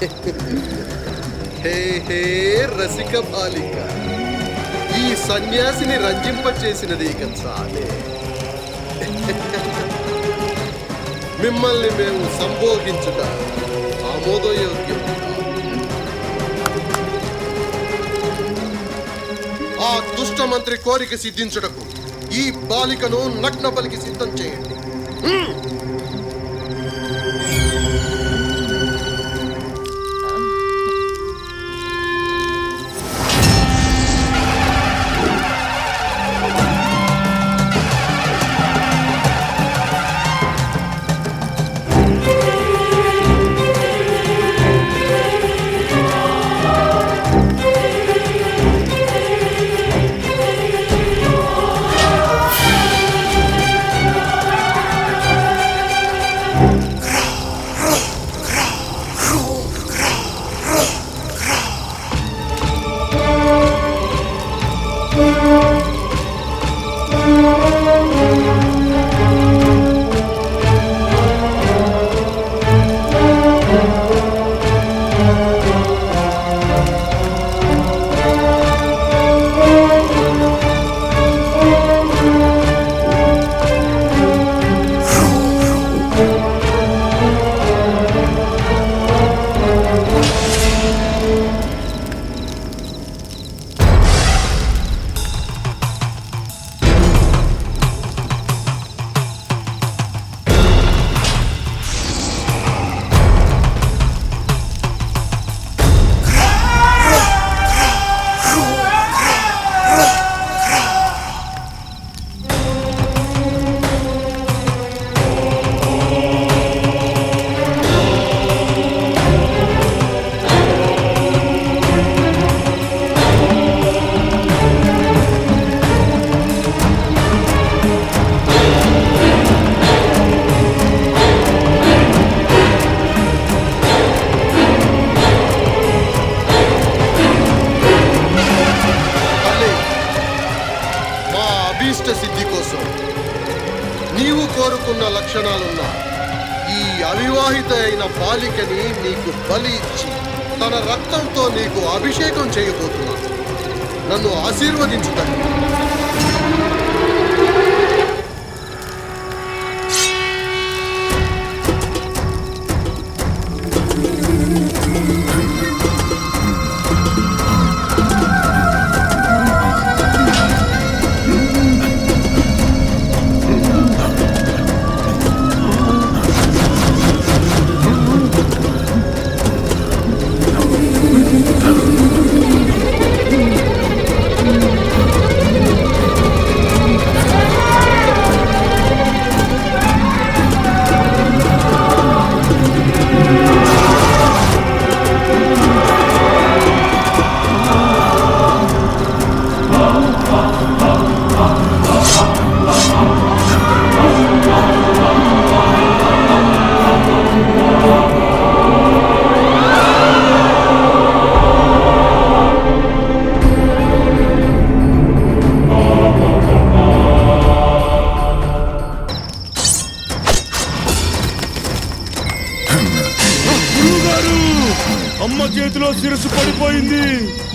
హే హే రసిక బాలిక, ఈ సన్యాసిని రంజింపచేసినది ఇక చాలే. మిమ్మల్ని మేము సంభోగించుట ఆమోదయోగ్యం. ఆ దుష్ట మంత్రి కోరిక సిద్ధించుటకు ఈ బాలికను నగ్న బలికి సిద్ధం చేయండి. సిద్ధి కోసం నీవు కోరుకున్న లక్షణాలున్న ఈ అవివాహిత అయిన బాలికని నీకు బలి ఇచ్చి తన రక్తంతో నీకు అభిషేకం చేయబోతున్నాను. నన్ను ఆశీర్వదించు తల్లి. అమ్మ చేతిలో శిరస్సు పడిపోయింది.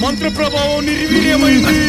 మంత్ర ప్రభావం నిర్వీర్యమైంది.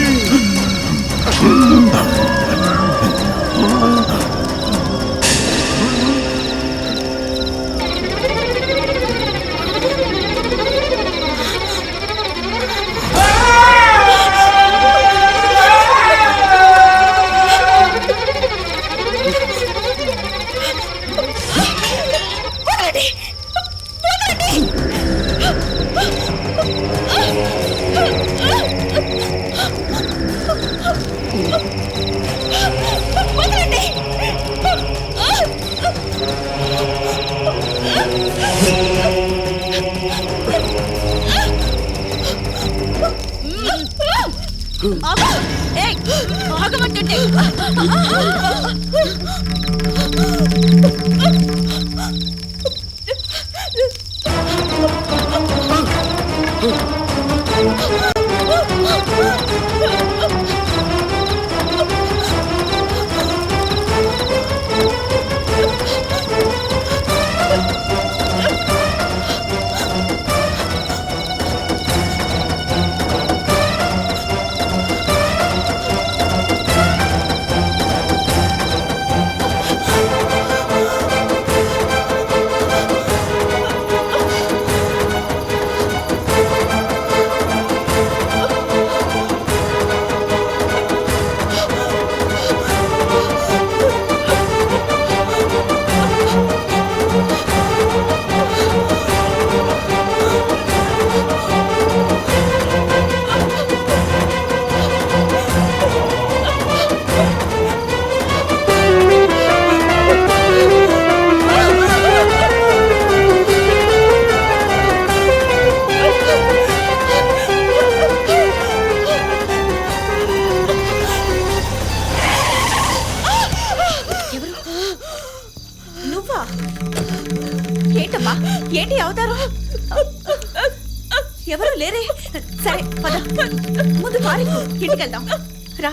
ఏంటమ్మా ఏంటి అవుతారు? ఎవరు లేరే. సరే పద, ముందు కారు ఇంటికెళ్దాం. రా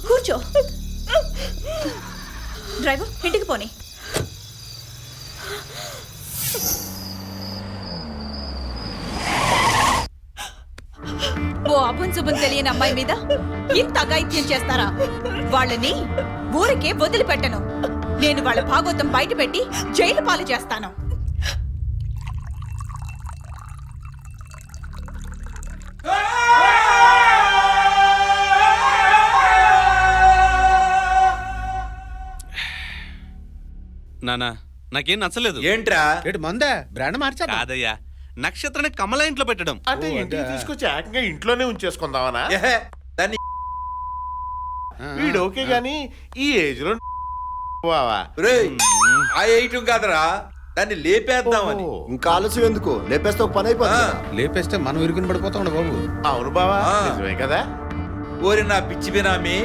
కూర్చో. డ్రైవర్ ఇంటికి పోనీ. ఓ అభం శుభం తెలియని అమ్మాయి మీద ఇంత అఘాయిత్యం చేస్తారా? వాళ్ళని ఊరికే వదిలిపెట్టను. నేను వాళ్ళ భాగోతం బయట పెట్టి జైలు పాలు చేస్తాను. నానా నాకేం నచ్చలేదు. ఏంట్రా? ఏంటి మందే బ్రాండ్ మార్చా? కాదయ్యా, నక్షత్రాన్ని కమల ఇంట్లో పెట్టడం. అంటే ఇంటికి తీసుకొచ్చి ఏకంగా ఇంట్లోనే ఉంచేసుకుందామనా? ఏహే, దాన్ని వీడు ఓకే గాని ఈ ఏజ్ లో బావా. రేయ్, ఆ ఏయటం కాదురా, దాన్ని లేపేద్దామని. ఇంకా ఆలస్యం ఎందుకు? లేపేస్తే ఒక పని అయిపోతుంది. లేపేస్తే మనం ఇరుకుని పడిపోతా ఉండ బాబు. అవును బావా, ఆ. నిజమే కదా. ఓరి నా పిచ్చి బినామి,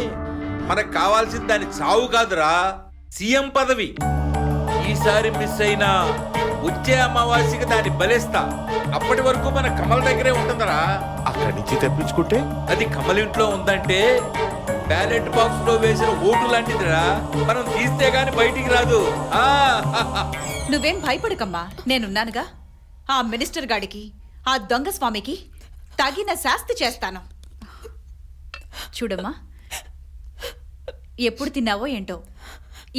మనకు కావాల్సింది దాని చావు కాదురా, సీఎం పదవి. ఈసారి మిస్ అయినా వచ్చే అమావాస్యకి దాన్ని బలేస్తా. అప్పటి వరకు మన కమల్ దగ్గరే ఉంటుందరా. అక్కడి నుంచి తెప్పించుకుంటే అది కమల్ ఇంట్లో ఉందంటే బ్యాలెట్ బాక్స్ లో వేసిన ఓటు లాంటిదిరా, మనం తీస్తే గాని బయటికి రాదు. ఆ నువ్వేం భయపడకమ్మా, నేనున్నానుగా. ఆ మినిస్టర్ గాడికి, ఆ దొంగ స్వామికి తగిన శాస్తి చేస్తాను. చూడమ్మా, ఎప్పుడు తిన్నావో ఏంటో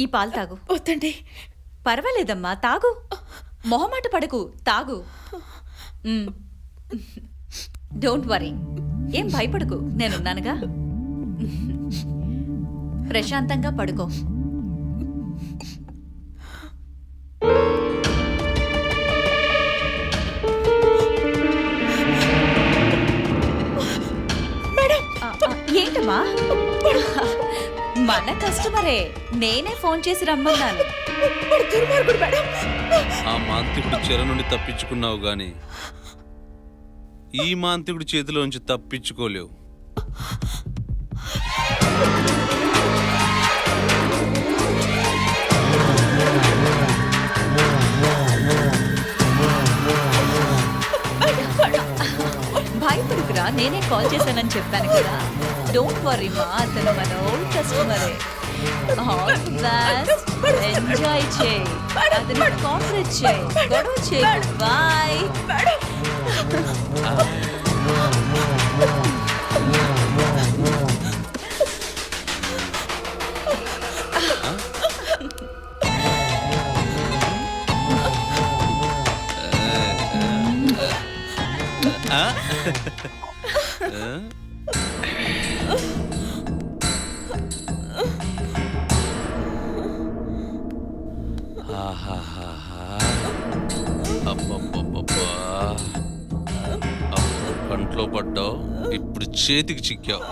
ఈ పాలు తాగు. వద్దండి. పర్వాలేదమ్మా, తాగు. మొహమాట పడకు, తాగు. డోంట్ వరీ, ఏం భయపడకు, నేనున్నానుగా. ప్రశాంతంగా పడుకో. ఏంటమ్మా? మన కస్టమరే, నేనే ఫోన్ చేసి రమ్మన్నాను. ఆ మాంత్రికుడు చెర నుండి తప్పించుకున్నావు గాని ఈ మాంత్రికుడి చేతిలోంచి తప్పించుకోలేవు. భయపడుకురా, నేనే కాల్ చేశానని చెప్పాను కదా. డోంట్ వరీ మా, అతను మన ఓల్డ్ కస్టమరే. ఆల్ ది బెస్ట్, ఎంజాయ్ చేయి, అతను కాంప్రెస్ చేయి, గొడవ చేయి. బాయ్. అబ్బబ్బబ్బబ్బా, అప్పుడు కంట్లో పడ్డావు, ఇప్పుడు చేతికి చిక్కావు.